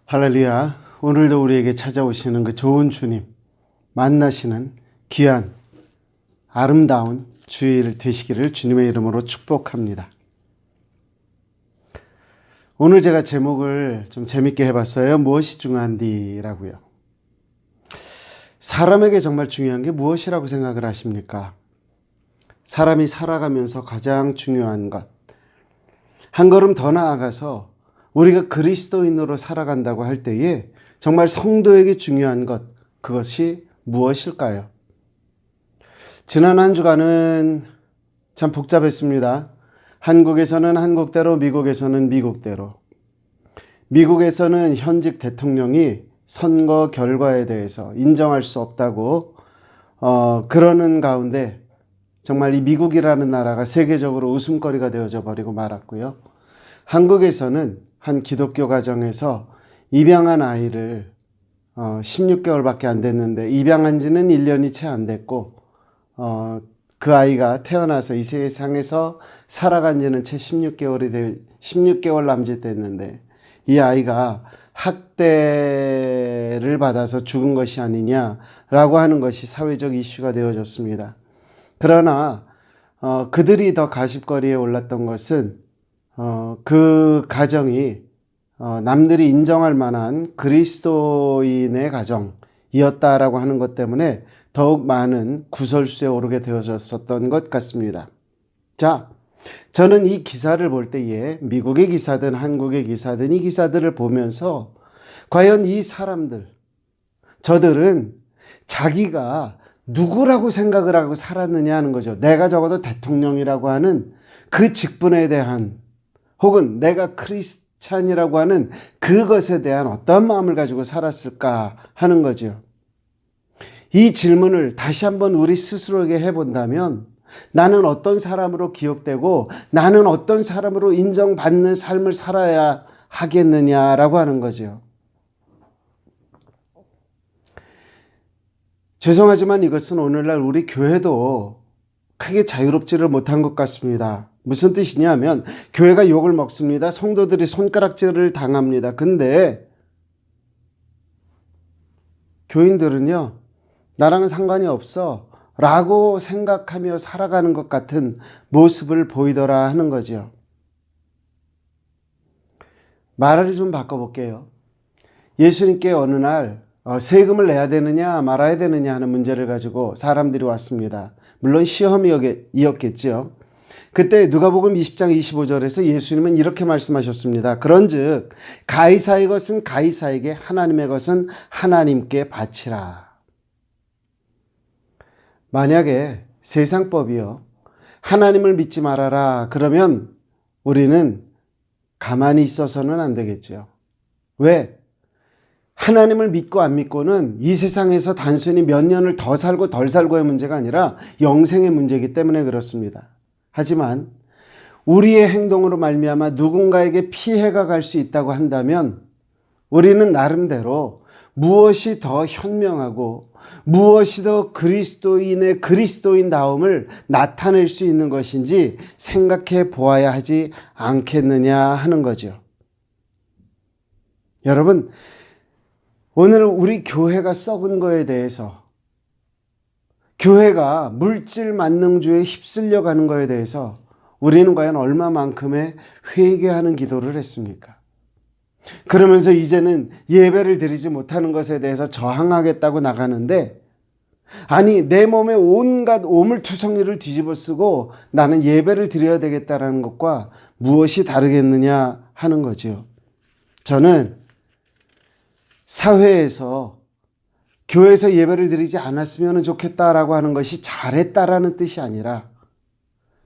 할렐루야. 오늘도 우리에게 찾아오시는 그 좋은 주님 만나시는 귀한 아름다운 주일 되시기를 주님의 이름으로 축복합니다. 오늘 제가 제목을 좀 재밌게 해봤어요. 무엇이 중요한디? 라고요. 사람에게 정말 중요한 게 무엇이라고 생각을 하십니까? 사람이 살아가면서 가장 중요한 것, 한 걸음 더 나아가서 우리가 그리스도인으로 살아간다고 할 때에 정말 성도에게 중요한 것, 그것이 무엇일까요? 지난 한 주간은 참 복잡했습니다. 한국에서는 한국대로, 미국에서는 미국대로. 미국에서는 현직 대통령이 선거 결과에 대해서 인정할 수 없다고 그러는 가운데 정말 이 미국이라는 나라가 세계적으로 웃음거리가 되어져 버리고 말았고요. 한국에서는 한 기독교 가정에서 입양한 아이를 16개월밖에 안 됐는데 입양한 지는 1년이 채 안 됐고 그 아이가 태어나서 이 세상에서 살아간 지는 채 16개월 남짓 됐는데 이 아이가 학대를 받아서 죽은 것이 아니냐라고 하는 것이 사회적 이슈가 되어졌습니다. 그러나 그들이 더 가십거리에 올랐던 것은 그 가정이 남들이 인정할 만한 그리스도인의 가정이었다라고 하는 것 때문에 더욱 많은 구설수에 오르게 되어졌었던 것 같습니다. 자, 저는 이 기사를 볼 때에 미국의 기사든 한국의 기사든 이 기사들을 보면서 과연 이 사람들, 저들은 자기가 누구라고 생각을 하고 살았느냐 하는 거죠. 내가 적어도 대통령이라고 하는 그 직분에 대한 혹은 내가 크리스찬이라고 하는 그것에 대한 어떤 마음을 가지고 살았을까 하는 거죠. 이 질문을 다시 한번 우리 스스로에게 해본다면 나는 어떤 사람으로 기억되고 나는 어떤 사람으로 인정받는 삶을 살아야 하겠느냐라고 하는 거죠. 죄송하지만 이것은 오늘날 우리 교회도 크게 자유롭지를 못한 것 같습니다. 무슨 뜻이냐면 교회가 욕을 먹습니다. 성도들이 손가락질을 당합니다. 근데 교인들은요, 나랑은 상관이 없어 라고 생각하며 살아가는 것 같은 모습을 보이더라 하는 거죠. 말을 좀 바꿔볼게요. 예수님께 어느 날 세금을 내야 되느냐 말아야 되느냐 하는 문제를 가지고 사람들이 왔습니다. 물론 시험이었겠죠. 그때 누가복음 20장 25절에서 예수님은 이렇게 말씀하셨습니다. 그런즉 가이사의 것은 가이사에게, 하나님의 것은 하나님께 바치라. 만약에 세상법이요, 하나님을 믿지 말아라 그러면 우리는 가만히 있어서는 안 되겠죠. 왜? 하나님을 믿고 안 믿고는 이 세상에서 단순히 몇 년을 더 살고 덜 살고의 문제가 아니라 영생의 문제이기 때문에 그렇습니다. 하지만 우리의 행동으로 말미암아 누군가에게 피해가 갈 수 있다고 한다면 우리는 나름대로 무엇이 더 현명하고 무엇이 더 그리스도인의 그리스도인다움을 나타낼 수 있는 것인지 생각해 보아야 하지 않겠느냐 하는 거죠. 여러분, 오늘 우리 교회가 썩은 거에 대해서, 교회가 물질 만능주의에 휩쓸려 가는 거에 대해서 우리는 과연 얼마만큼의 회개하는 기도를 했습니까? 그러면서 이제는 예배를 드리지 못하는 것에 대해서 저항하겠다고 나가는데, 아니 내 몸에 온갖 오물투성이를 뒤집어 쓰고 나는 예배를 드려야 되겠다라는 것과 무엇이 다르겠느냐 하는 거죠. 저는 사회에서 교회에서 예배를 드리지 않았으면 좋겠다라고 하는 것이 잘했다라는 뜻이 아니라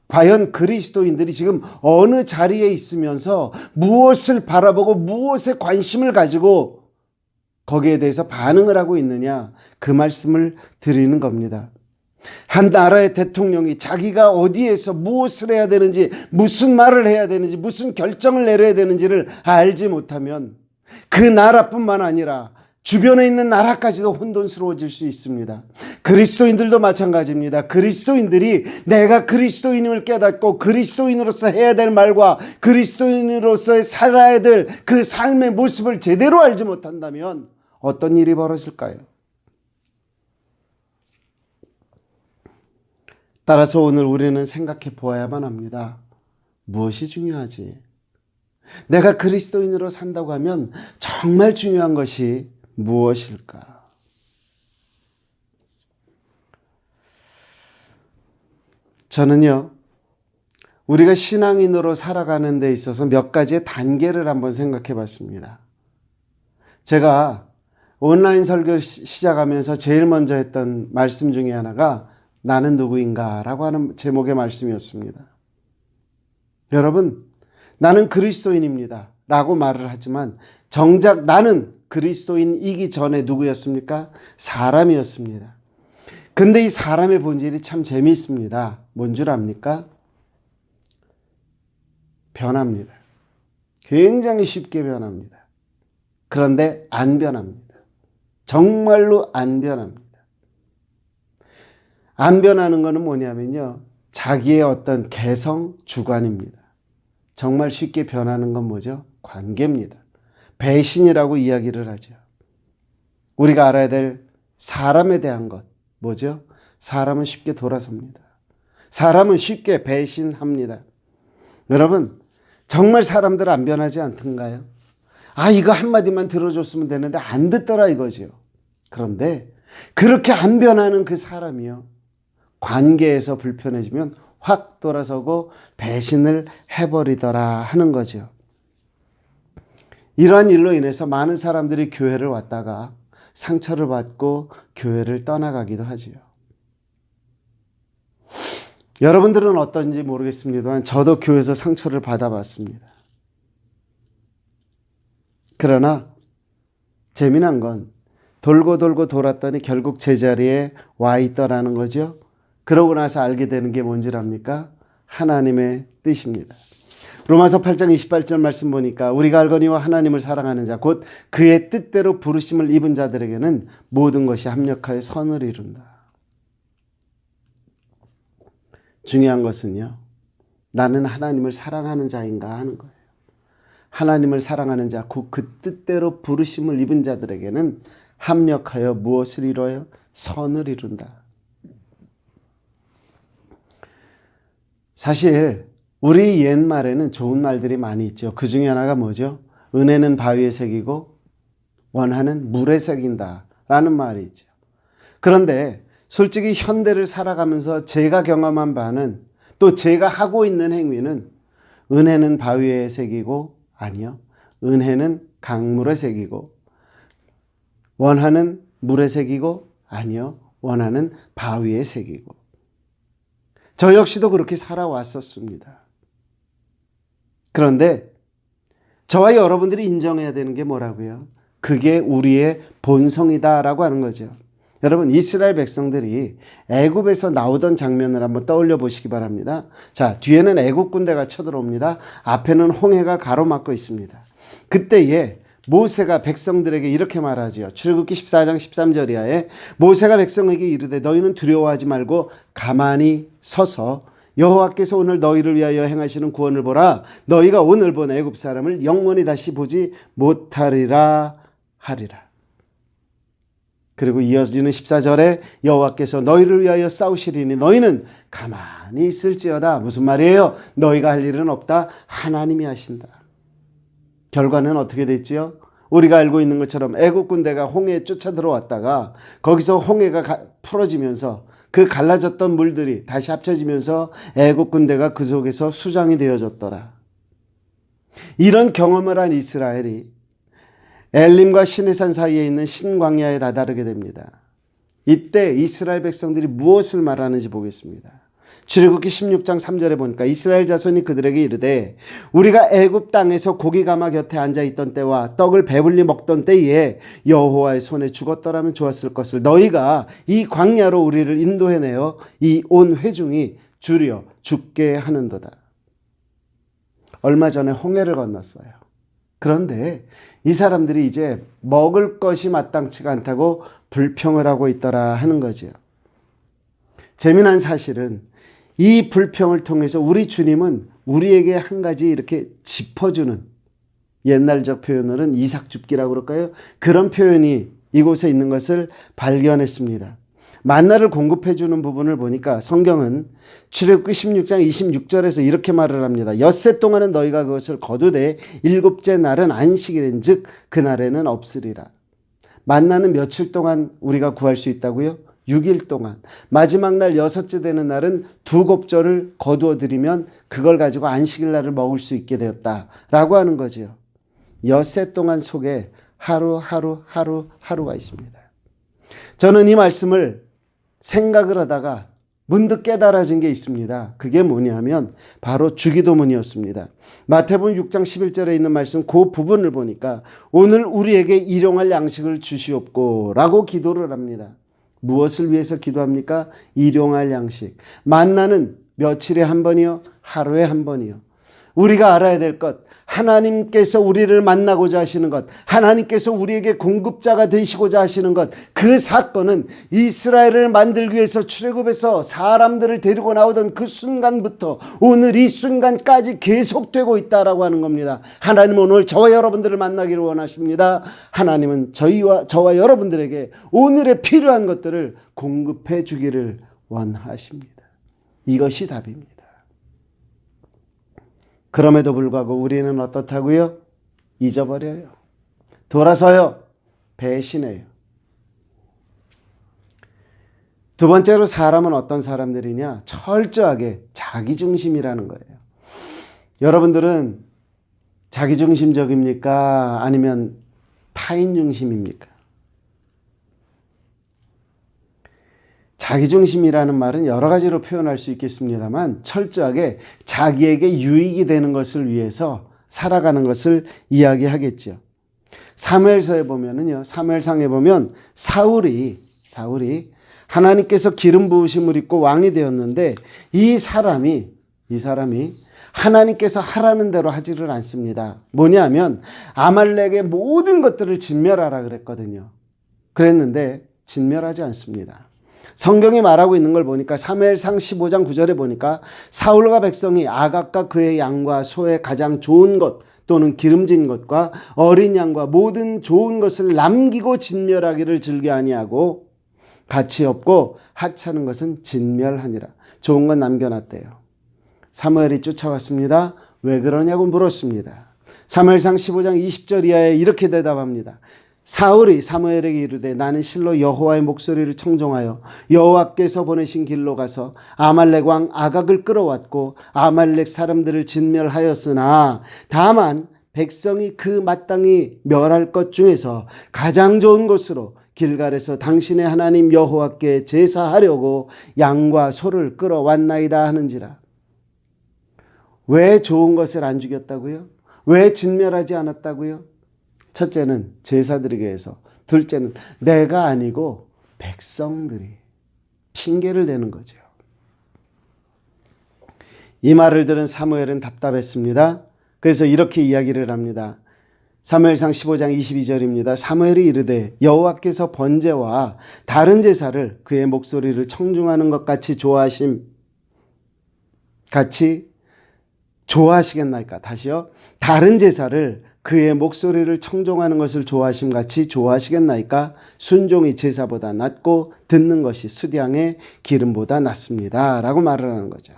과연 그리스도인들이 지금 어느 자리에 있으면서 무엇을 바라보고 무엇에 관심을 가지고 거기에 대해서 반응을 하고 있느냐, 그 말씀을 드리는 겁니다. 한 나라의 대통령이 자기가 어디에서 무엇을 해야 되는지, 무슨 말을 해야 되는지, 무슨 결정을 내려야 되는지를 알지 못하면 그 나라뿐만 아니라 주변에 있는 나라까지도 혼돈스러워질 수 있습니다. 그리스도인들도 마찬가지입니다. 그리스도인들이 내가 그리스도인임을 깨닫고 그리스도인으로서 해야 될 말과 그리스도인으로서 살아야 될 그 삶의 모습을 제대로 알지 못한다면 어떤 일이 벌어질까요? 따라서 오늘 우리는 생각해 보아야만 합니다. 무엇이 중요하지? 내가 그리스도인으로 산다고 하면 정말 중요한 것이 무엇일까? 저는요, 우리가 신앙인으로 살아가는 데 있어서 몇 가지의 단계를 한번 생각해 봤습니다. 제가 온라인 설교 시작하면서 제일 먼저 했던 말씀 중에 하나가 나는 누구인가 라고 하는 제목의 말씀이었습니다. 여러분, 나는 그리스도인입니다 라고 말을 하지만 정작 나는 그리스도인이기 전에 누구였습니까? 사람이었습니다. 근데 이 사람의 본질이 참 재미있습니다. 뭔 줄 압니까? 변합니다. 굉장히 쉽게 변합니다. 그런데 안 변합니다. 정말로 안 변합니다. 안 변하는 것은 뭐냐면요, 자기의 어떤 개성 주관입니다. 정말 쉽게 변하는 건 뭐죠? 관계입니다. 배신이라고 이야기를 하죠. 우리가 알아야 될 사람에 대한 것 뭐죠? 사람은 쉽게 돌아섭니다. 사람은 쉽게 배신합니다. 여러분, 정말 사람들 안 변하지 않던가요? 이거 한마디만 들어줬으면 되는데 안 듣더라 이거죠. 그런데 그렇게 안 변하는 그 사람이요, 관계에서 불편해지면 확 돌아서고 배신을 해버리더라 하는 거죠. 이러한 일로 인해서 많은 사람들이 교회를 왔다가 상처를 받고 교회를 떠나가기도 하지요. 여러분들은 어떤지 모르겠습니다만 저도 교회에서 상처를 받아봤습니다. 그러나 재미난 건 돌고 돌고 돌았더니 결국 제자리에 와 있더라는 거죠. 그러고 나서 알게 되는 게 뭔지 압니까? 하나님의 뜻입니다. 로마서 8장 28절 말씀 보니까 우리가 알거니와 하나님을 사랑하는 자 곧 그의 뜻대로 부르심을 입은 자들에게는 모든 것이 합력하여 선을 이룬다. 중요한 것은요, 나는 하나님을 사랑하는 자인가 하는 거예요. 하나님을 사랑하는 자 곧 그 뜻대로 부르심을 입은 자들에게는 합력하여 무엇을 이뤄요? 선을 이룬다. 사실 우리 옛말에는 좋은 말들이 많이 있죠. 그 중에 하나가 뭐죠? 은혜는 바위에 새기고 원하는 물에 새긴다 라는 말이 있죠. 그런데 솔직히 현대를 살아가면서 제가 경험한 바는, 또 제가 하고 있는 행위는 은혜는 바위에 새기고, 아니요, 은혜는 강물에 새기고, 원하는 물에 새기고, 아니요, 원하는 바위에 새기고. 저 역시도 그렇게 살아왔었습니다. 그런데 저와 여러분들이 인정해야 되는 게 뭐라고요? 그게 우리의 본성이다라고 하는 거죠. 여러분, 이스라엘 백성들이 애굽에서 나오던 장면을 한번 떠올려 보시기 바랍니다. 자, 뒤에는 애굽 군대가 쳐들어옵니다. 앞에는 홍해가 가로막고 있습니다. 그때에 모세가 백성들에게 이렇게 말하지요. 출애굽기 14장 13절 이하에 모세가 백성에게 이르되 너희는 두려워하지 말고 가만히 서서 여호와께서 오늘 너희를 위하여 행하시는 구원을 보라. 너희가 오늘 본 애굽 사람을 영원히 다시 보지 못하리라 하리라. 그리고 이어지는 14절에 여호와께서 너희를 위하여 싸우시리니 너희는 가만히 있을지어다. 무슨 말이에요? 너희가 할 일은 없다. 하나님이 하신다. 결과는 어떻게 됐지요? 우리가 알고 있는 것처럼 애국 군대가 홍해에 쫓아 들어왔다가 거기서 홍해가 풀어지면서 그 갈라졌던 물들이 다시 합쳐지면서 애국 군대가 그 속에서 수장이 되어졌더라. 이런 경험을 한 이스라엘이 엘림과 시내산 사이에 있는 신광야에 다다르게 됩니다. 이때 이스라엘 백성들이 무엇을 말하는지 보겠습니다. 출애굽기 16장 3절에 보니까 이스라엘 자손이 그들에게 이르되 우리가 애굽 땅에서 고기 가마 곁에 앉아있던 때와 떡을 배불리 먹던 때에 여호와의 손에 죽었더라면 좋았을 것을 너희가 이 광야로 우리를 인도해내어 이 온 회중이 줄여 죽게 하는도다. 얼마 전에 홍해를 건넜어요. 그런데 이 사람들이 이제 먹을 것이 마땅치가 않다고 불평을 하고 있더라 하는 거죠. 재미난 사실은 이 불평을 통해서 우리 주님은 우리에게 한 가지 이렇게 짚어주는, 옛날적 표현으로는 이삭줍기라고 그럴까요? 그런 표현이 이곳에 있는 것을 발견했습니다. 만나를 공급해 주는 부분을 보니까 성경은 출애굽기 16장 26절에서 이렇게 말을 합니다. 엿새 동안은 너희가 그것을 거두되 일곱째 날은 안식일인즉 그날에는 없으리라. 만나는 며칠 동안 우리가 구할 수 있다고요? 6일 동안. 마지막 날 여섯째 되는 날은 두 곱절을 거두어 드리면 그걸 가지고 안식일 날을 먹을 수 있게 되었다라고 하는 거죠. 엿새 동안 속에 하루가 있습니다. 저는 이 말씀을 생각을 하다가 문득 깨달아진 게 있습니다. 그게 뭐냐면 바로 주기도문이었습니다. 마태복음 6장 11절에 있는 말씀 그 부분을 보니까 오늘 우리에게 일용할 양식을 주시옵고 라고 기도를 합니다. 무엇을 위해서 기도합니까? 일용할 양식. 만나는 며칠에 한 번이요? 하루에 한 번이요. 우리가 알아야 될 것, 하나님께서 우리를 만나고자 하시는 것, 하나님께서 우리에게 공급자가 되시고자 하시는 것, 그 사건은 이스라엘을 만들기 위해서 출애굽에서 사람들을 데리고 나오던 그 순간부터 오늘 이 순간까지 계속되고 있다라고 하는 겁니다. 하나님은 오늘 저와 여러분들을 만나기를 원하십니다. 하나님은 저와 여러분들에게 오늘의 필요한 것들을 공급해 주기를 원하십니다. 이것이 답입니다. 그럼에도 불구하고 우리는 어떻다고요? 잊어버려요. 돌아서요. 배신해요. 두 번째로 사람은 어떤 사람들이냐? 철저하게 자기중심이라는 거예요. 여러분들은 자기중심적입니까? 아니면 타인중심입니까? 자기중심이라는 말은 여러 가지로 표현할 수 있겠습니다만 철저하게 자기에게 유익이 되는 것을 위해서 살아가는 것을 이야기하겠죠. 사무엘서에 보면은요, 사무엘상에 보면 사울이 하나님께서 기름 부으심을 입고 왕이 되었는데 이 사람이 하나님께서 하라는 대로 하지를 않습니다. 뭐냐면 아말렉의 모든 것들을 진멸하라 그랬거든요. 그랬는데 진멸하지 않습니다. 성경이 말하고 있는 걸 보니까 사무엘상 15장 9절에 보니까 사울과 백성이 아각과 그의 양과 소의 가장 좋은 것 또는 기름진 것과 어린 양과 모든 좋은 것을 남기고 진멸하기를 즐겨 아니하고 가치 없고 하찮은 것은 진멸하니라. 좋은 건 남겨놨대요. 사무엘이 쫓아왔습니다. 왜 그러냐고 물었습니다. 사무엘상 15장 20절 이하에 이렇게 대답합니다. 사울이 사무엘에게 이르되 나는 실로 여호와의 목소리를 청종하여 여호와께서 보내신 길로 가서 아말렉 왕 아각을 끌어왔고 아말렉 사람들을 진멸하였으나 다만 백성이 그 마땅히 멸할 것 중에서 가장 좋은 곳으로 길갈에서 당신의 하나님 여호와께 제사하려고 양과 소를 끌어왔나이다 하는지라. 왜 좋은 것을 안 죽였다고요? 왜 진멸하지 않았다고요? 첫째는 제사드리기 위해서, 둘째는 내가 아니고 백성들이 핑계를 대는 거죠. 이 말을 들은 사무엘은 답답했습니다. 그래서 이렇게 이야기를 합니다. 사무엘상 15장 22절입니다. 사무엘이 이르되 여호와께서 번제와 다른 제사를 그의 목소리를 청중하는 것 같이 좋아하시겠나이까? 다시요. 다른 제사를 그의 목소리를 청종하는 것을 좋아하심 같이 좋아하시겠나이까? 순종이 제사보다 낫고 듣는 것이 수량의 기름보다 낫습니다. 라고 말을 하는 거죠.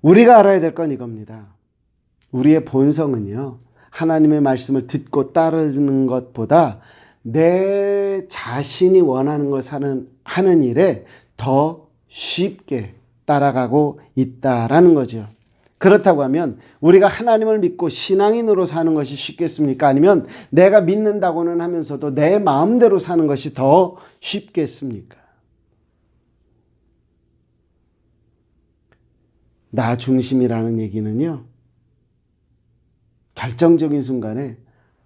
우리가 알아야 될 건 이겁니다. 우리의 본성은요, 하나님의 말씀을 듣고 따르는 것보다 내 자신이 원하는 것을 하는 일에 더 쉽게 따라가고 있다라는 거죠. 그렇다고 하면 우리가 하나님을 믿고 신앙인으로 사는 것이 쉽겠습니까? 아니면 내가 믿는다고는 하면서도 내 마음대로 사는 것이 더 쉽겠습니까? 나 중심이라는 얘기는요, 결정적인 순간에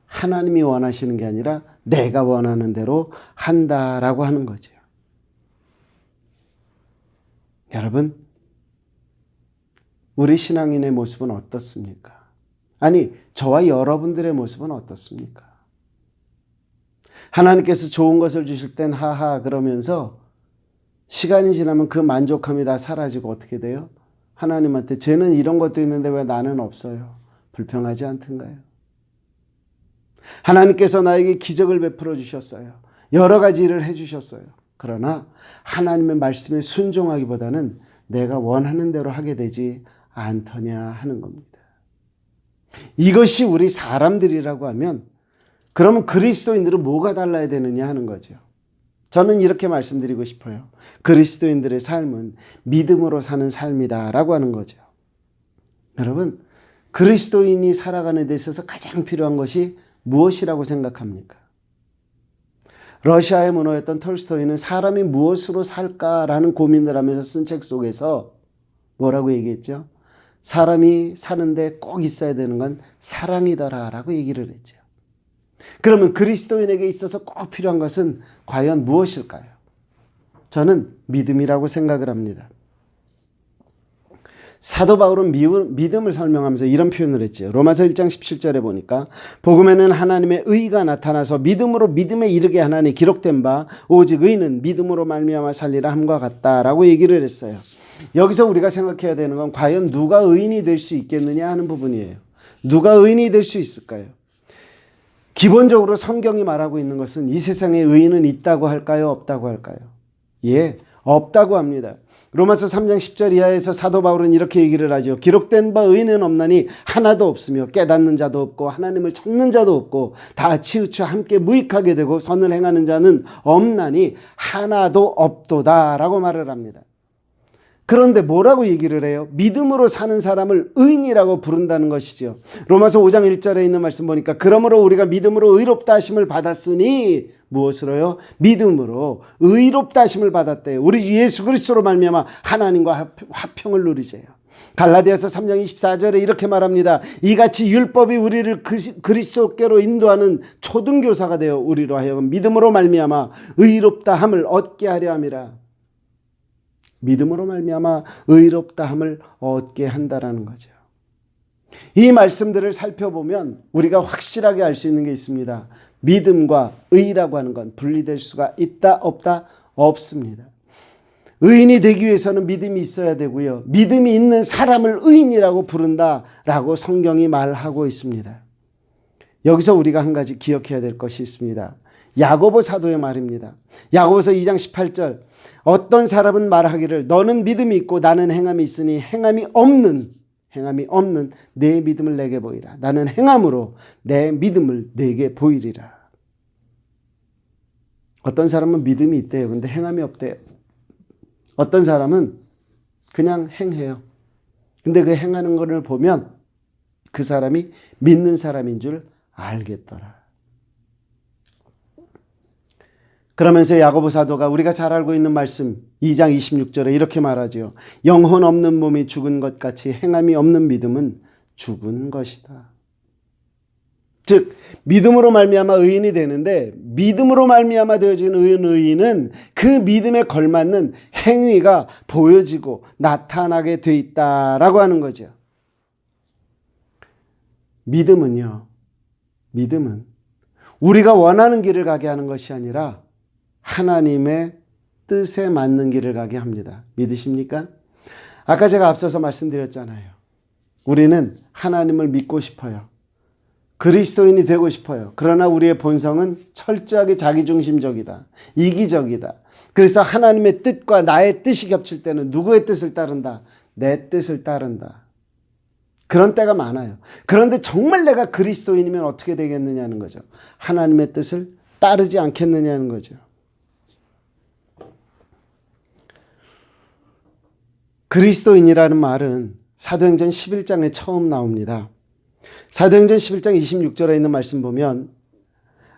하나님이 원하시는 게 아니라 내가 원하는 대로 한다라고 하는 거죠. 여러분, 우리 신앙인의 모습은 어떻습니까? 아니, 저와 여러분들의 모습은 어떻습니까? 하나님께서 좋은 것을 주실 땐 하하 그러면서 시간이 지나면 그 만족함이 다 사라지고 어떻게 돼요? 하나님한테 쟤는 이런 것도 있는데 왜 나는 없어요? 불평하지 않던가요? 하나님께서 나에게 기적을 베풀어 주셨어요. 여러 가지 일을 해 주셨어요. 그러나 하나님의 말씀에 순종하기보다는 내가 원하는 대로 하게 되지 않더냐 하는 겁니다. 이것이 우리 사람들이라고 하면 그러면 그리스도인들은 뭐가 달라야 되느냐 하는 거죠. 저는 이렇게 말씀드리고 싶어요. 그리스도인들의 삶은 믿음으로 사는 삶이다라고 하는 거죠. 여러분, 그리스도인이 살아가는 데 있어서 가장 필요한 것이 무엇이라고 생각합니까? 러시아의 문호였던 톨스토이는 사람이 무엇으로 살까라는 고민을 하면서 쓴 책 속에서 뭐라고 얘기했죠? 사람이 사는데 꼭 있어야 되는 건 사랑이더라라고 얘기를 했죠. 그러면 그리스도인에게 있어서 꼭 필요한 것은 과연 무엇일까요? 저는 믿음이라고 생각을 합니다. 사도 바울은 믿음을 설명하면서 이런 표현을 했죠. 로마서 1장 17절에 보니까 복음에는 하나님의 의가 나타나서 믿음으로 믿음에 이르게 하나니 기록된 바 오직 의는 믿음으로 말미암아 살리라 함과 같다라고 얘기를 했어요. 여기서 우리가 생각해야 되는 건 과연 누가 의인이 될 수 있겠느냐 하는 부분이에요. 누가 의인이 될 수 있을까요? 기본적으로 성경이 말하고 있는 것은 이 세상에 의인은 있다고 할까요? 없다고 할까요? 예, 없다고 합니다. 로마서 3장 10절 이하에서 사도 바울은 이렇게 얘기를 하죠. 기록된 바 의인은 없나니 하나도 없으며 깨닫는 자도 없고 하나님을 찾는 자도 없고 다 치우쳐 함께 무익하게 되고 선을 행하는 자는 없나니 하나도 없도다 라고 말을 합니다. 그런데 뭐라고 얘기를 해요? 믿음으로 사는 사람을 의인이라고 부른다는 것이죠. 로마서 5장 1절에 있는 말씀 보니까 그러므로 우리가 믿음으로 의롭다 하심을 받았으니 무엇으로요? 믿음으로 의롭다 하심을 받았대요. 우리 예수 그리스도로 말미암아 하나님과 화평을 누리세요. 갈라디아서 3장 24절에 이렇게 말합니다. 이같이 율법이 우리를 그리스도께로 인도하는 초등교사가 되어 우리로 하여금 믿음으로 말미암아 의롭다 함을 얻게 하려 함이라. 믿음으로 말미암아 의롭다 함을 얻게 한다라는 거죠. 이 말씀들을 살펴보면 우리가 확실하게 알 수 있는 게 있습니다. 믿음과 의라고 하는 건 분리될 수가 있다 없다 없습니다. 의인이 되기 위해서는 믿음이 있어야 되고요. 믿음이 있는 사람을 의인이라고 부른다라고 성경이 말하고 있습니다. 여기서 우리가 한 가지 기억해야 될 것이 있습니다. 야고보 사도의 말입니다. 야고보서 2장 18절 어떤 사람은 말하기를 너는 믿음이 있고 나는 행함이 있으니 행함이 없는 내 믿음을 내게 보이라. 나는 행함으로 내 믿음을 내게 보이리라. 어떤 사람은 믿음이 있대요. 근데 행함이 없대요. 어떤 사람은 그냥 행해요. 근데 그 행하는 것을 보면 그 사람이 믿는 사람인 줄 알겠더라. 그러면서 야고보 사도가 우리가 잘 알고 있는 말씀 2장 26절에 이렇게 말하죠. 영혼 없는 몸이 죽은 것 같이 행함이 없는 믿음은 죽은 것이다. 즉 믿음으로 말미암아 의인이 되는데 믿음으로 말미암아 되어진 의인은 그 믿음에 걸맞는 행위가 보여지고 나타나게 돼 있다라고 하는 거죠. 믿음은 우리가 원하는 길을 가게 하는 것이 아니라 하나님의 뜻에 맞는 길을 가게 합니다. 믿으십니까? 아까 제가 앞서서 말씀드렸잖아요. 우리는 하나님을 믿고 싶어요. 그리스도인이 되고 싶어요. 그러나 우리의 본성은 철저하게 자기중심적이다. 이기적이다. 그래서 하나님의 뜻과 나의 뜻이 겹칠 때는 누구의 뜻을 따른다? 내 뜻을 따른다. 그런 때가 많아요. 그런데 정말 내가 그리스도인이면 어떻게 되겠느냐는 거죠. 하나님의 뜻을 따르지 않겠느냐는 거죠. 그리스도인이라는 말은 사도행전 11장에 처음 나옵니다. 사도행전 11장 26절에 있는 말씀 보면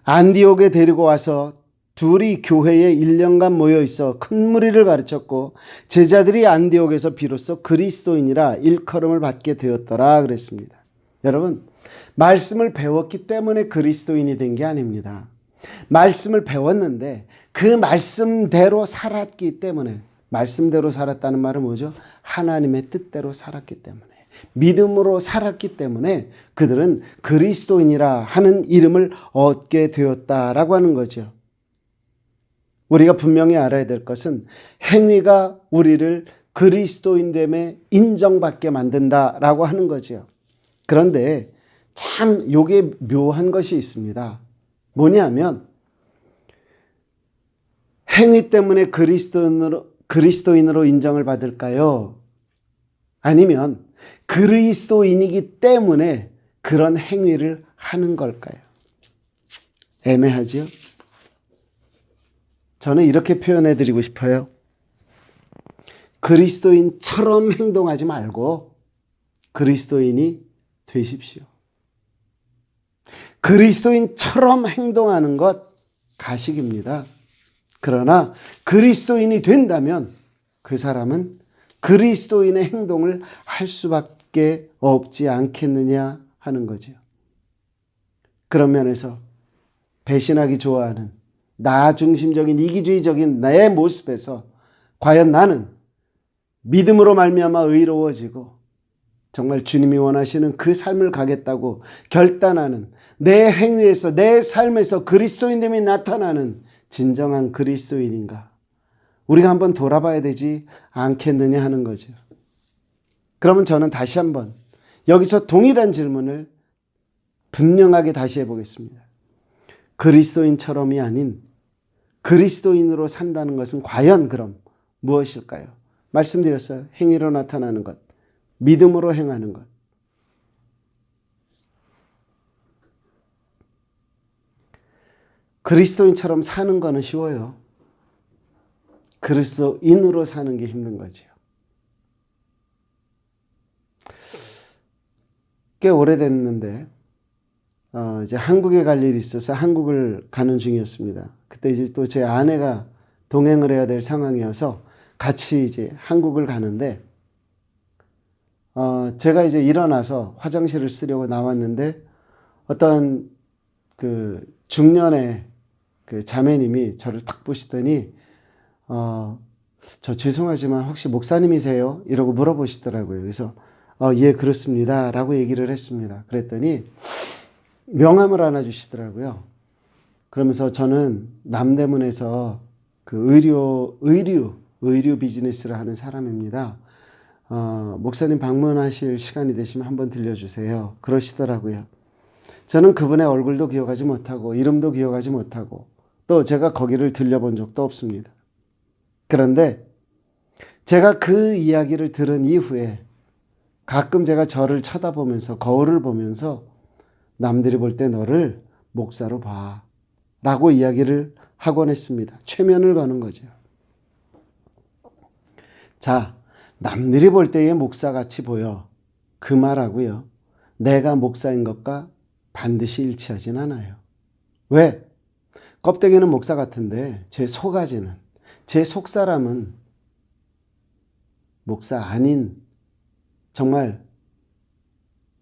안디옥에 데리고 와서 둘이 교회에 1년간 모여 있어 큰 무리를 가르쳤고 제자들이 안디옥에서 비로소 그리스도인이라 일컬음을 받게 되었더라 그랬습니다. 여러분, 말씀을 배웠기 때문에 그리스도인이 된 게 아닙니다. 말씀을 배웠는데 그 말씀대로 살았기 때문에, 말씀대로 살았다는 말은 뭐죠? 하나님의 뜻대로 살았기 때문에, 믿음으로 살았기 때문에 그들은 그리스도인이라 하는 이름을 얻게 되었다라고 하는 거죠. 우리가 분명히 알아야 될 것은 행위가 우리를 그리스도인됨에 인정받게 만든다라고 하는 거죠. 그런데 참 요게 묘한 것이 있습니다. 뭐냐면 행위 때문에 그리스도인으로 인정을 받을까요? 아니면 그리스도인이기 때문에 그런 행위를 하는 걸까요? 애매하지요? 저는 이렇게 표현해 드리고 싶어요. 그리스도인처럼 행동하지 말고 그리스도인이 되십시오. 그리스도인처럼 행동하는 것 가식입니다. 그러나 그리스도인이 된다면 그 사람은 그리스도인의 행동을 할 수밖에 없지 않겠느냐 하는 거죠. 그런 면에서 배신하기 좋아하는 나 중심적인 이기주의적인 내 모습에서 과연 나는 믿음으로 말미암아 의로워지고 정말 주님이 원하시는 그 삶을 가겠다고 결단하는 내 행위에서 내 삶에서 그리스도인됨이 나타나는 진정한 그리스도인인가? 우리가 한번 돌아봐야 되지 않겠느냐 하는 거죠. 그러면 저는 다시 한번 여기서 동일한 질문을 분명하게 다시 해보겠습니다. 그리스도인처럼이 아닌 그리스도인으로 산다는 것은 과연 그럼 무엇일까요? 말씀드렸어요. 행위로 나타나는 것, 믿음으로 행하는 것. 그리스도인처럼 사는 거는 쉬워요. 그리스도인으로 사는 게 힘든 거죠. 꽤 오래됐는데 이제 한국에 갈 일이 있어서 한국을 가는 중이었습니다. 그때 이제 또 제 아내가 동행을 해야 될 상황이어서 같이 이제 한국을 가는데 제가 이제 일어나서 화장실을 쓰려고 나왔는데 어떤 그 중년의 그 자매님이 저를 딱 보시더니 저 죄송하지만 혹시 목사님이세요? 이러고 물어보시더라고요. 그래서 예, 그렇습니다. 라고 얘기를 했습니다. 그랬더니 명함을 하나 주시더라고요. 그러면서 저는 남대문에서 그 의류 비즈니스를 하는 사람입니다. 목사님 방문하실 시간이 되시면 한번 들려주세요. 그러시더라고요. 저는 그분의 얼굴도 기억하지 못하고 이름도 기억하지 못하고 또 제가 거기를 들려본 적도 없습니다. 그런데 제가 그 이야기를 들은 이후에 가끔 제가 저를 쳐다보면서 거울을 보면서 남들이 볼 때 너를 목사로 봐 라고 이야기를 하곤 했습니다. 최면을 거는 거죠. 자, 남들이 볼 때의 목사같이 보여. 그 말하고요. 내가 목사인 것과 반드시 일치하진 않아요. 왜? 껍데기는 목사 같은데 제 속아지는, 제 속사람은 목사 아닌 정말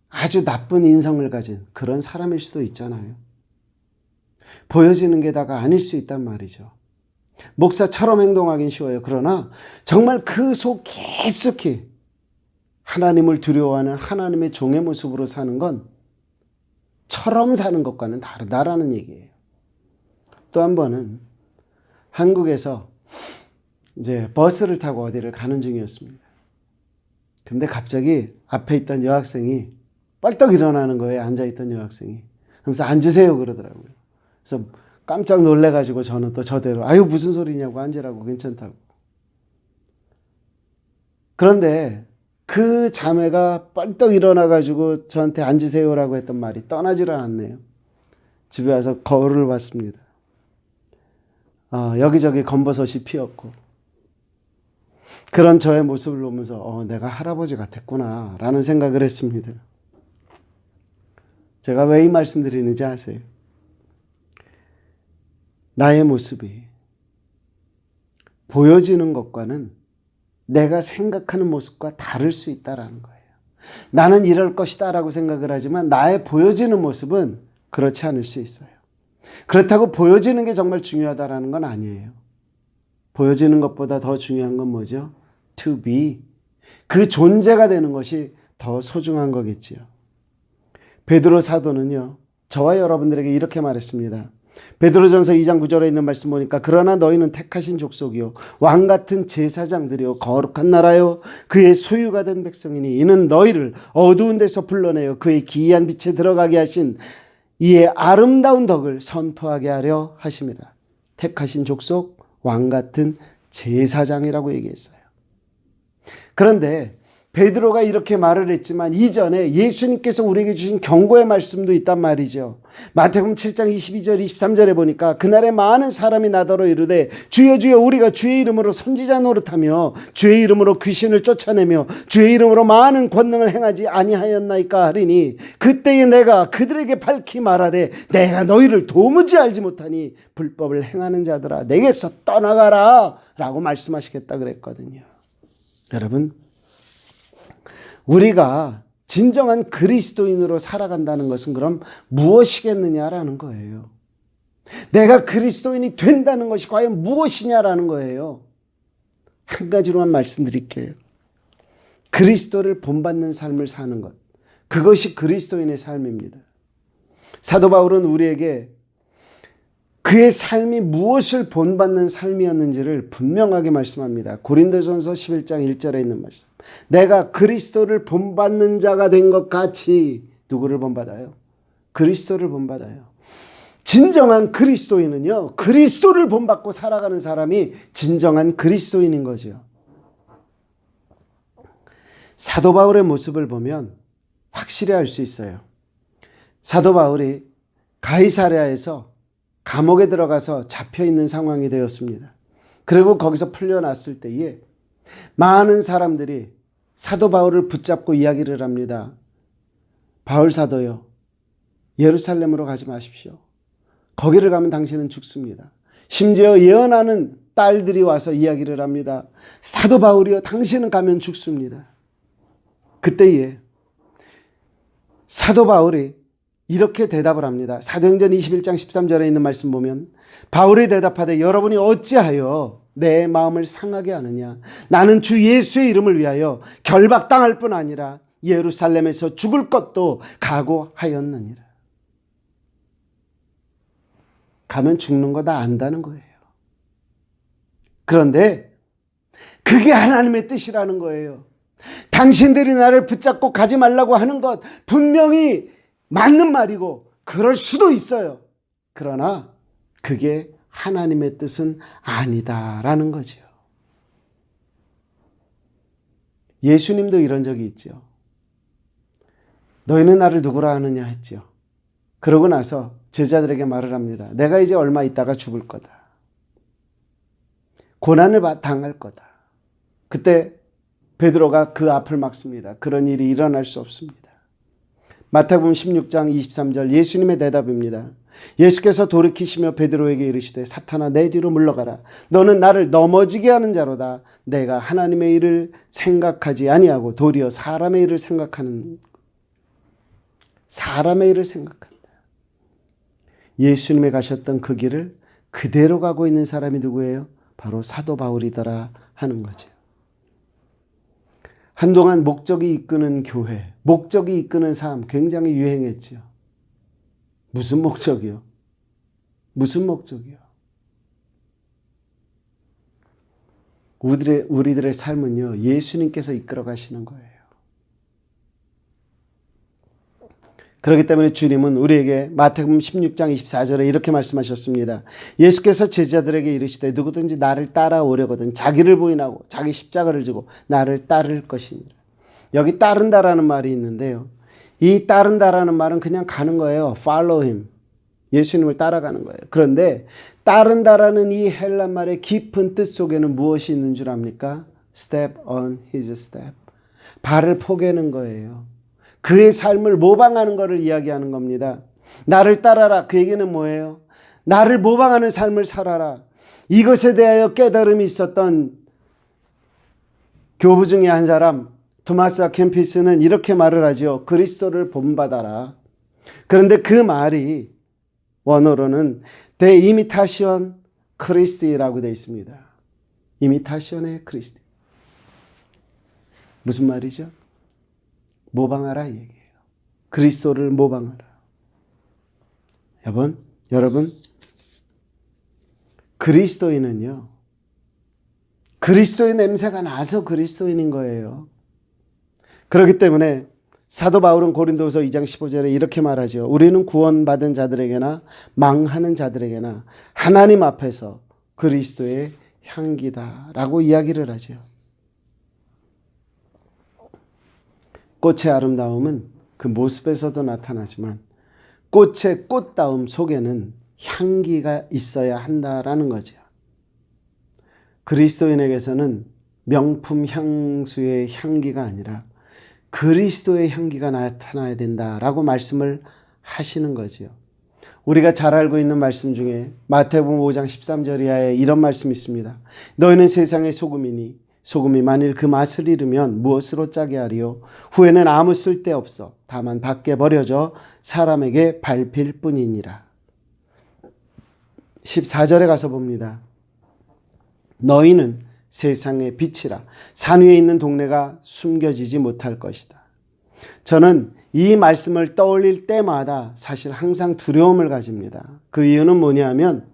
아주 나쁜 인성을 가진 그런 사람일 수도 있잖아요. 보여지는 게 다가 아닐 수 있단 말이죠. 목사처럼 행동하긴 쉬워요. 그러나 정말 그 속 깊숙이 하나님을 두려워하는 하나님의 종의 모습으로 사는 건 처럼 사는 것과는 다르다라는 얘기예요. 또 한 번은 한국에서 이제 버스를 타고 어디를 가는 중이었습니다. 근데 갑자기 앞에 있던 여학생이 벌떡 일어나는 거예요. 앉아있던 여학생이. 그러면서 앉으세요 그러더라고요. 그래서 깜짝 놀래가지고 저는 또 저대로 아유 무슨 소리냐고 앉으라고 괜찮다고. 그런데 그 자매가 벌떡 일어나가지고 저한테 앉으세요라고 했던 말이 떠나질 않았네요. 집에 와서 거울을 봤습니다. 여기저기 검버섯이 피었고 그런 저의 모습을 보면서 내가 할아버지 같았구나 라는 생각을 했습니다. 제가 왜 이 말씀 드리는지 아세요? 나의 모습이 보여지는 것과는 내가 생각하는 모습과 다를 수 있다는 거예요. 나는 이럴 것이다 라고 생각을 하지만 나의 보여지는 모습은 그렇지 않을 수 있어요. 그렇다고 보여지는 게 정말 중요하다는 건 아니에요. 보여지는 것보다 더 중요한 건 뭐죠? To be. 그 존재가 되는 것이 더 소중한 거겠지요. 베드로 사도는요, 저와 여러분들에게 이렇게 말했습니다. 베드로전서 2장 9절에 있는 말씀 보니까 그러나 너희는 택하신 족속이요 왕 같은 제사장들이요 거룩한 나라요 그의 소유가 된 백성이니 이는 너희를 어두운 데서 불러내어 그의 기이한 빛에 들어가게 하신 이의 아름다운 덕을 선포하게 하려 하심이라. 택하신 족속, 왕 같은 제사장이라고 얘기했어요. 그런데 베드로가 이렇게 말을 했지만 이전에 예수님께서 우리에게 주신 경고의 말씀도 있단 말이죠. 마태복음 7장 22절 23절에 보니까 그날에 많은 사람이 나더러 이르되 주여 주여 우리가 주의 이름으로 선지자 노릇하며 주의 이름으로 귀신을 쫓아내며 주의 이름으로 많은 권능을 행하지 아니하였나이까 하리니 그때에 내가 그들에게 밝히 말하되 내가 너희를 도무지 알지 못하니 불법을 행하는 자들아 내게서 떠나가라 라고 말씀하시겠다 그랬거든요. 여러분, 우리가 진정한 그리스도인으로 살아간다는 것은 그럼 무엇이겠느냐라는 거예요. 내가 그리스도인이 된다는 것이 과연 무엇이냐라는 거예요. 한 가지로만 말씀드릴게요. 그리스도를 본받는 삶을 사는 것. 그것이 그리스도인의 삶입니다. 사도 바울은 우리에게 그의 삶이 무엇을 본받는 삶이었는지를 분명하게 말씀합니다. 고린도전서 11장 1절에 있는 말씀. 내가 그리스도를 본받는 자가 된 것 같이 누구를 본받아요? 그리스도를 본받아요. 진정한 그리스도인은요, 그리스도를 본받고 살아가는 사람이 진정한 그리스도인인 거죠. 사도 바울의 모습을 보면 확실히 알 수 있어요. 사도 바울이 가이사랴에서 감옥에 들어가서 잡혀있는 상황이 되었습니다. 그리고 거기서 풀려났을 때에 많은 사람들이 사도 바울을 붙잡고 이야기를 합니다. 바울 사도요, 예루살렘으로 가지 마십시오. 거기를 가면 당신은 죽습니다. 심지어 예언하는 딸들이 와서 이야기를 합니다. 사도 바울이요, 당신은 가면 죽습니다. 그때에 사도 바울이 이렇게 대답을 합니다. 사도행전 21장 13절에 있는 말씀 보면 바울이 대답하되 여러분이 어찌하여 내 마음을 상하게 하느냐. 나는 주 예수의 이름을 위하여 결박당할 뿐 아니라 예루살렘에서 죽을 것도 각오하였느니라. 가면 죽는 거 다 안다는 거예요. 그런데 그게 하나님의 뜻이라는 거예요. 당신들이 나를 붙잡고 가지 말라고 하는 것 분명히 맞는 말이고 그럴 수도 있어요. 그러나 그게 하나님의 뜻은 아니다라는 거죠. 예수님도 이런 적이 있죠. 너희는 나를 누구라 하느냐 했죠. 그러고 나서 제자들에게 말을 합니다. 내가 이제 얼마 있다가 죽을 거다. 고난을 당할 거다. 그때 베드로가 그 앞을 막습니다. 그런 일이 일어날 수 없습니다. 마태복음 16장 23절 예수님의 대답입니다. 예수께서 돌이키시며 베드로에게 이르시되 사탄아 내 뒤로 물러가라. 너는 나를 넘어지게 하는 자로다. 내가 하나님의 일을 생각하지 아니하고 도리어 사람의 일을 생각한다. 예수님이 가셨던 그 길을 그대로 가고 있는 사람이 누구예요? 바로 사도 바울이더라 하는 거죠. 한동안 목적이 이끄는 교회, 목적이 이끄는 삶 굉장히 유행했죠. 무슨 목적이요? 무슨 목적이요? 우리들의 삶은요, 예수님께서 이끌어 가시는 거예요. 그렇기 때문에 주님은 우리에게 마태복음 16장 24절에 이렇게 말씀하셨습니다. 예수께서 제자들에게 이르시되 누구든지 나를 따라오려거든 자기를 부인하고 자기 십자가를 지고 나를 따를 것이니라. 여기 따른다라는 말이 있는데요. 이 따른다라는 말은 그냥 가는 거예요. Follow him. 예수님을 따라가는 거예요. 그런데 따른다라는 이 헬라 말의 깊은 뜻 속에는 무엇이 있는 줄 압니까? Step on his step. 발을 포개는 거예요. 그의 삶을 모방하는 것을 이야기하는 겁니다. 나를 따라라. 그 얘기는 뭐예요? 나를 모방하는 삶을 살아라. 이것에 대하여 깨달음이 있었던 교부 중에 한 사람 토마스 아 캠피스는 이렇게 말을 하죠. 그리스도를 본받아라. 그런데 그 말이 원어로는 대 이미타시온 크리스티라고 되어 있습니다. 이미타시온의 크리스티. 무슨 말이죠? 모방하라 이 얘기예요. 그리스도를 모방하라. 여러분, 그리스도인은요, 그리스도의 냄새가 나서 그리스도인인 거예요. 그렇기 때문에 사도 바울은 고린도후서 2장 15절에 이렇게 말하죠. 우리는 구원받은 자들에게나 망하는 자들에게나 하나님 앞에서 그리스도의 향기다라고 이야기를 하죠. 꽃의 아름다움은 그 모습에서도 나타나지만 꽃의 꽃다움 속에는 향기가 있어야 한다라는 거죠. 그리스도인에게서는 명품 향수의 향기가 아니라 그리스도의 향기가 나타나야 된다라고 말씀을 하시는 거지요. 우리가 잘 알고 있는 말씀 중에 마태복음 5장 13절 이하에 이런 말씀이 있습니다. 너희는 세상의 소금이니 소금이 만일 그 맛을 잃으면 무엇으로 짜게 하리요? 후에는 아무 쓸데없어 다만 밖에 버려져 사람에게 밟힐 뿐이니라. 14절에 가서 봅니다. 너희는 세상의 빛이라. 산 위에 있는 동네가 숨겨지지 못할 것이다. 저는 이 말씀을 떠올릴 때마다 사실 항상 두려움을 가집니다. 그 이유는 뭐냐면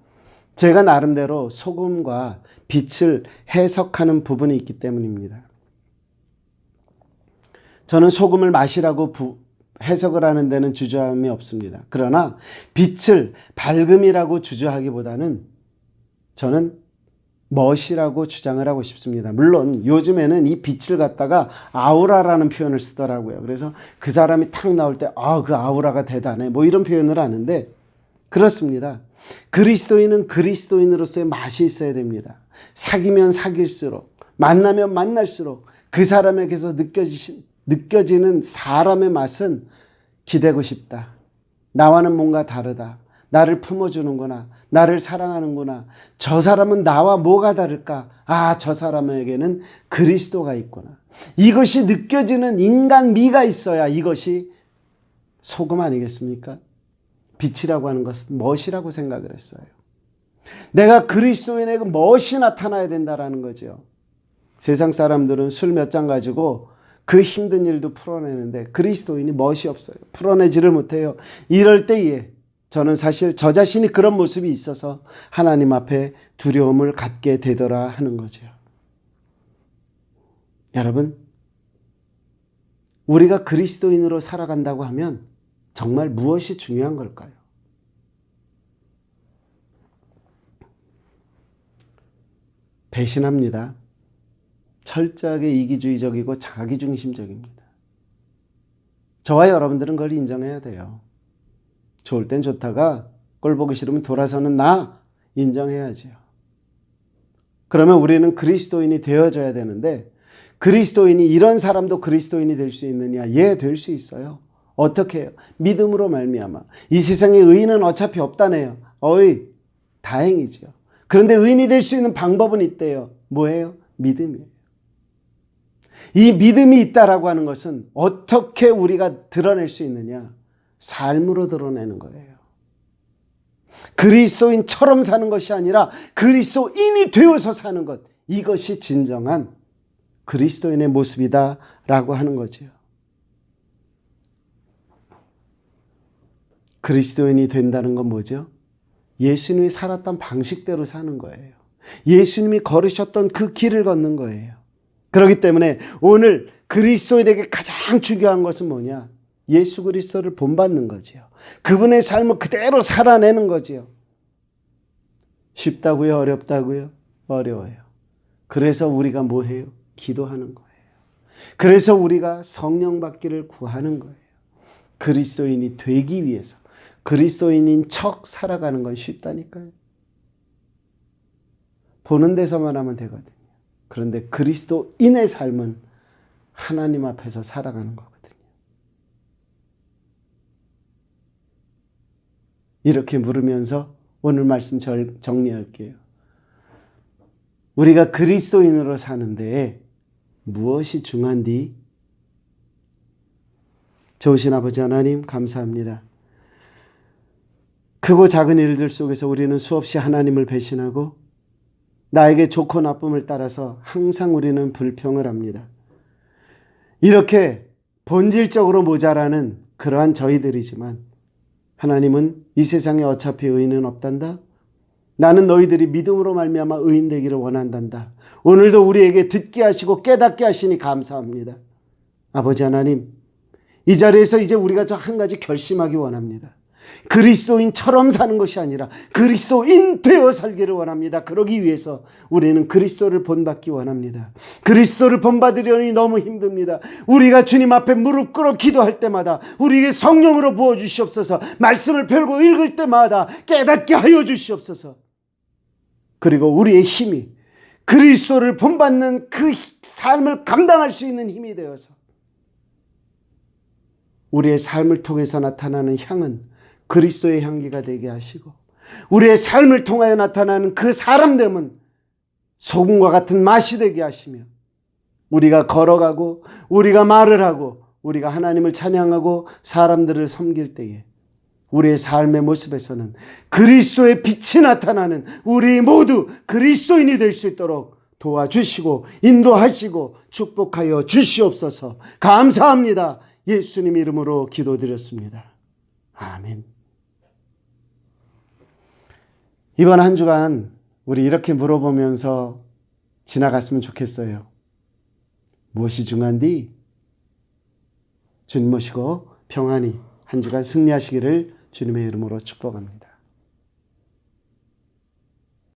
제가 나름대로 소금과 빛을 해석하는 부분이 있기 때문입니다. 저는 소금을 맛이라고 해석을 하는 데는 주저함이 없습니다. 그러나 빛을 밝음이라고 주저하기보다는 저는 멋이라고 주장을 하고 싶습니다. 물론 요즘에는 이 빛을 갖다가 아우라라는 표현을 쓰더라고요. 그래서 그 사람이 탁 나올 때 그 아우라가 대단해 뭐 이런 표현을 하는데 그렇습니다. 그리스도인은 그리스도인으로서의 맛이 있어야 됩니다. 사귀면 사귈수록 만나면 만날수록 그 사람에게서 느껴지는 사람의 맛은 기대고 싶다. 나와는 뭔가 다르다. 나를 품어주는구나. 나를 사랑하는구나. 저 사람은 나와 뭐가 다를까? 저 사람에게는 그리스도가 있구나. 이것이 느껴지는 인간미가 있어야 이것이 소금 아니겠습니까? 빛이라고 하는 것은 멋이라고 생각을 했어요. 내가 그리스도인에게 멋이 나타나야 된다는 거죠. 세상 사람들은 술 몇 잔 가지고 그 힘든 일도 풀어내는데 그리스도인이 멋이 없어요. 풀어내지를 못해요. 이럴 때에 저는 사실 저 자신이 그런 모습이 있어서 하나님 앞에 두려움을 갖게 되더라 하는 거죠. 여러분, 우리가 그리스도인으로 살아간다고 하면 정말 무엇이 중요한 걸까요? 배신합니다. 철저하게 이기주의적이고 자기중심적입니다. 저와 여러분들은 그걸 인정해야 돼요. 좋을 땐 좋다가 꼴 보기 싫으면 돌아서는 나 인정해야지요. 그러면 우리는 그리스도인이 되어져야 되는데 그리스도인이 이런 사람도 그리스도인이 될 수 있느냐? 예, 될 수 있어요. 어떻게 해요? 믿음으로 말미암아. 이 세상에 의인은 어차피 없다네요. 다행이죠. 그런데 의인이 될 수 있는 방법은 있대요. 뭐예요? 믿음이에요. 이 믿음이 있다라고 하는 것은 어떻게 우리가 드러낼 수 있느냐? 삶으로 드러내는 거예요. 그리스도인처럼 사는 것이 아니라 그리스도인이 되어서 사는 것. 이것이 진정한 그리스도인의 모습이다라고 하는 거죠. 그리스도인이 된다는 건 뭐죠? 예수님이 살았던 방식대로 사는 거예요. 예수님이 걸으셨던 그 길을 걷는 거예요. 그렇기 때문에 오늘 그리스도인에게 가장 중요한 것은 뭐냐? 예수 그리스도를 본받는 거지요. 그분의 삶을 그대로 살아내는 거지요. 쉽다고요? 어렵다고요? 어려워요. 그래서 우리가 뭐 해요? 기도하는 거예요. 그래서 우리가 성령 받기를 구하는 거예요. 그리스도인이 되기 위해서. 그리스도인인 척 살아가는 건 쉽다니까요. 보는 데서만 하면 되거든요. 그런데 그리스도인의 삶은 하나님 앞에서 살아가는 거거든요. 이렇게 물으면서 오늘 말씀 정리할게요. 우리가 그리스도인으로 사는데 무엇이 중요한디? 좋으신 아버지 하나님 감사합니다. 크고 작은 일들 속에서 우리는 수없이 하나님을 배신하고 나에게 좋고 나쁨을 따라서 항상 우리는 불평을 합니다. 이렇게 본질적으로 모자라는 그러한 저희들이지만 하나님은 이 세상에 어차피 의인은 없단다. 나는 너희들이 믿음으로 말미암아 의인 되기를 원한단다. 오늘도 우리에게 듣게 하시고 깨닫게 하시니 감사합니다. 아버지 하나님, 이 자리에서 이제 우리가 저 한 가지 결심하기 원합니다. 그리스도인처럼 사는 것이 아니라 그리스도인 되어 살기를 원합니다. 그러기 위해서 우리는 그리스도를 본받기 원합니다. 그리스도를 본받으려니 너무 힘듭니다. 우리가 주님 앞에 무릎 꿇어 기도할 때마다 우리에게 성령으로 부어주시옵소서. 말씀을 펴고 읽을 때마다 깨닫게 하여 주시옵소서. 그리고 우리의 힘이 그리스도를 본받는 그 삶을 감당할 수 있는 힘이 되어서 우리의 삶을 통해서 나타나는 향은 그리스도의 향기가 되게 하시고, 우리의 삶을 통하여 나타나는 그 사람됨은 소금과 같은 맛이 되게 하시며, 우리가 걸어가고 우리가 말을 하고 우리가 하나님을 찬양하고 사람들을 섬길 때에 우리의 삶의 모습에서는 그리스도의 빛이 나타나는 우리 모두 그리스도인이 될 수 있도록 도와주시고 인도하시고 축복하여 주시옵소서. 감사합니다. 예수님 이름으로 기도드렸습니다. 아멘. 이번 한 주간 우리 이렇게 물어보면서 지나갔으면 좋겠어요. 무엇이 중요한디? 주님 모시고 평안히 한 주간 승리하시기를 주님의 이름으로 축복합니다.